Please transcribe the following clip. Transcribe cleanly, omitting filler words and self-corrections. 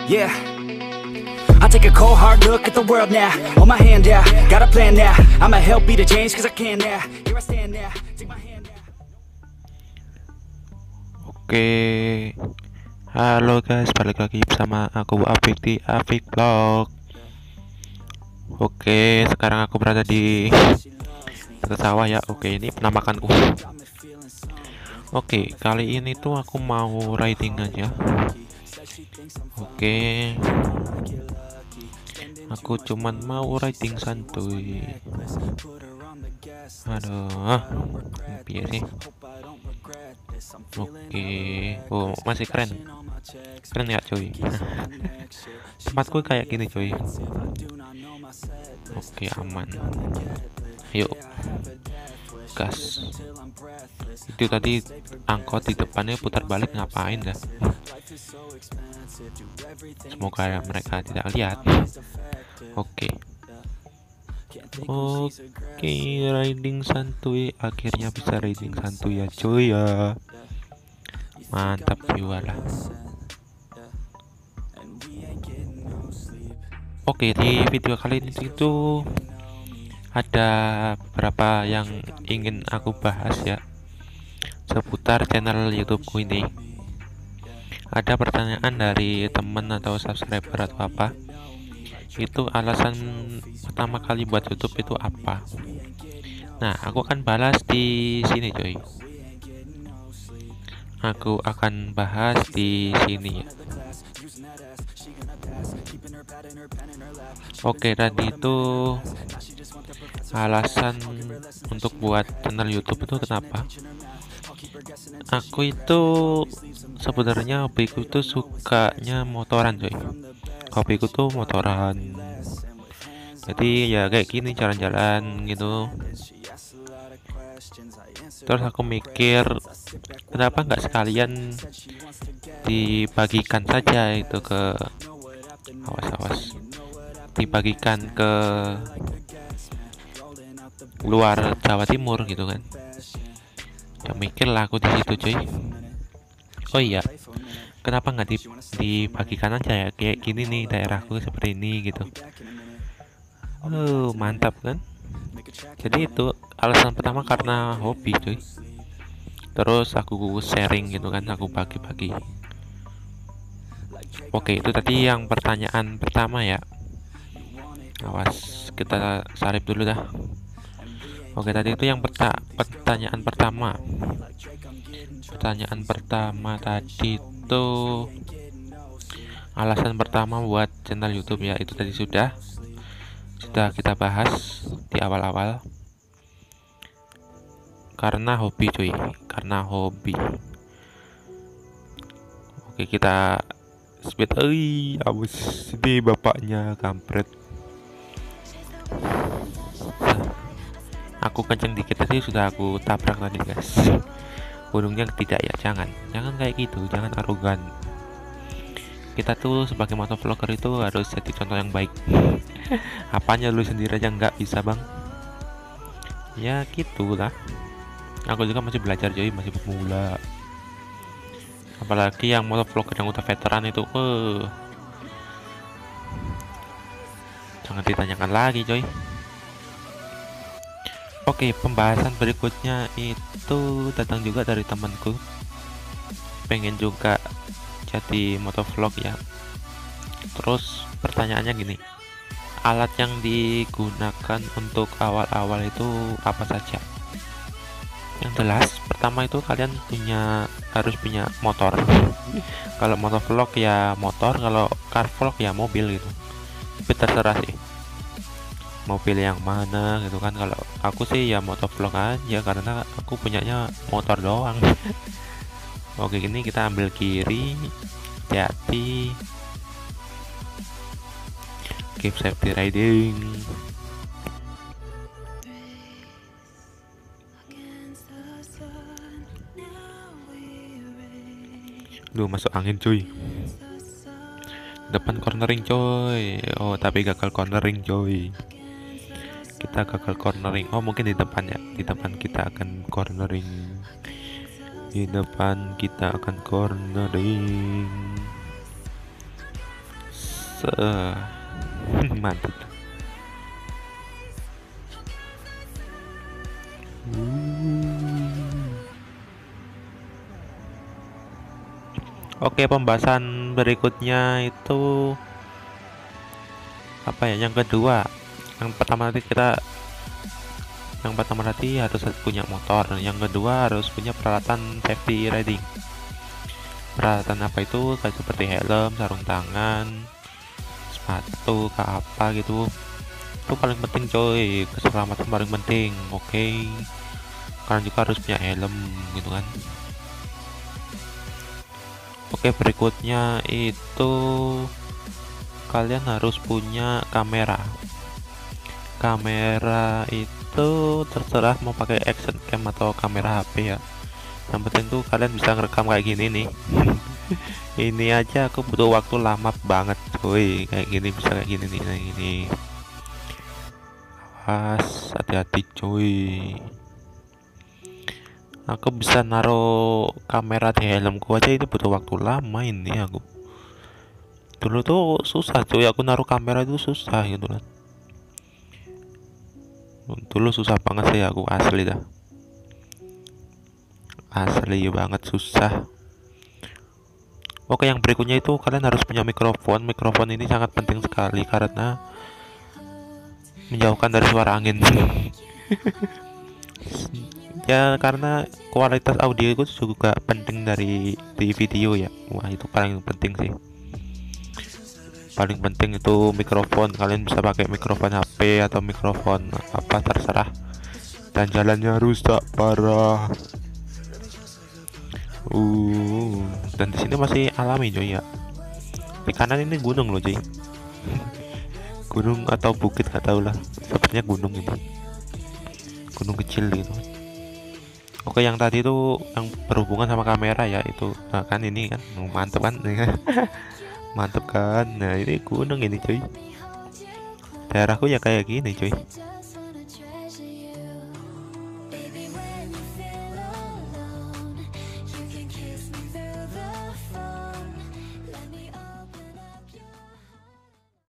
Yeah, I take a cold hard look at the world now. Hold my hand out, got a plan now. I'ma help be the change cause I can now. Here I stand now, take my hand now. Oke, halo guys, balik lagi bersama aku Afik di Afik Vlog. Oke, sekarang aku berada di dekat sawah ya. Oke, ini penampakanku. Oke, kali ini tuh aku mau riding aja. Oke, aku cuman mau riding santuy. Aduh, biar sih. Oke, oh masih keren ya cuy. Tempatku kayak gini cuy. Oke, aman. Yuk, gas. Itu tadi angkot di depannya putar balik, ngapain dah? Semoga mereka tidak lihat. Oke, riding santuy. Akhirnya bisa riding santuy ya cuy ya. Mantap jiwa lah. Oke, di video kali ini itu ada beberapa yang ingin aku bahas ya seputar channel YouTubeku ini. Ada pertanyaan dari temen atau subscriber atau apa, itu alasan pertama kali buat YouTube itu apa. Nah, aku akan balas di sini coy. Aku akan bahas di sini ya. Oke, tadi itu alasan untuk buat channel YouTube itu kenapa? Aku itu sebenarnya hobiku itu sukanya motoran coy. Hobiku tuh motoran. Jadi ya kayak gini, jalan-jalan gitu. Terus aku mikir, kenapa nggak sekalian dibagikan saja itu ke awas dibagikan ke luar Jawa Timur gitu kan. Ya mikir lah aku di situ cuy. Oh iya, kenapa nggak dibagikan aja ya, kayak gini nih daerahku seperti ini gitu. Mantap kan. Jadi itu alasan pertama karena hobi cuy. Terus aku sharing gitu kan, aku bagi-bagi. Oke, itu tadi yang pertanyaan pertama ya. Awas, kita salib dulu dah. Oke, tadi itu yang pertanyaan pertama. Pertanyaan pertama tadi itu alasan pertama buat channel YouTube ya, itu tadi sudah kita bahas di awal-awal. Karena hobi cuy, karena hobi. Oke, kita speed. Awas, ini bapaknya kampret. Aku kenceng dikit tadi sudah aku tabrak tadi guys. Burungnya tidak ya, jangan kayak gitu, jangan arogan. Kita tuh sebagai motovlogger itu harus jadi contoh yang baik. Apanya lu sendiri aja nggak bisa bang? Ya gitulah. Aku juga masih belajar cuy, masih pemula. Apalagi yang motovlogger yang udah veteran itu, jangan ditanyakan lagi coy. Oke, pembahasan berikutnya itu datang juga dari temanku, pengen juga jadi motovlog ya. Terus pertanyaannya gini, alat yang digunakan untuk awal-awal itu apa saja? Yang jelas pertama itu kalian harus punya motor. Kalau motovlog ya motor, kalau car vlog ya mobil gitu. Tapi terserah sih mobil yang mana gitu kan. Kalau aku sih ya motovlog aja karena aku punyanya motor doang. Oke, gini kita ambil kiri, hati-hati, keep safety riding. Duh, masuk angin cuy. Depan cornering coy. Oh, tapi gagal cornering coy. Kita gagal cornering. Oh, mungkin di depan ya. Di depan kita akan cornering. Di depan kita akan cornering. Mantap. Oke, pembahasan berikutnya itu apa ya? Yang kedua, yang pertama tadi harus punya motor, yang kedua harus punya peralatan safety riding. Peralatan apa itu? Kayak seperti helm, sarung tangan, sepatu, apa gitu. Itu paling penting coy, keselamatan paling penting. Oke, kalian juga harus punya helm gitu kan. Oke, berikutnya itu kalian harus punya kamera. Kamera itu terserah mau pakai action cam atau kamera HP ya. Yang penting tuh kalian bisa ngerekam kayak gini nih. Ini aja aku butuh waktu lama banget cuy, kayak gini bisa kayak gini nih, kayak gini. Awas, hati-hati cuy. Aku bisa naruh kamera di helmku aja itu butuh waktu lama ini aku. Dulu tuh susah cuy, aku naruh kamera itu susah gitu kan. Dulu susah banget sih aku, asli dah. Asli banget susah. Oke, yang berikutnya itu kalian harus punya mikrofon. Mikrofon ini sangat penting sekali karena menjauhkan dari suara angin. Ya karena kualitas audio itu juga penting di video ya. Wah, itu paling penting sih. Paling penting itu mikrofon. Kalian bisa pakai mikrofon HP atau mikrofon apa terserah. Dan jalannya rusak parah. Dan di sini masih alami coy ya. Di kanan ini gunung loh cuy. Gunung atau bukit nggak tahu lah. Sepertinya gunung ini. Gunung kecil gitu. Oke, yang tadi itu yang berhubungan sama kamera ya itu. Nah, kan ini kan mantep kan? Mantep kan? Nah, ini gunung ini cuy. Daerahku ya kayak gini cuy.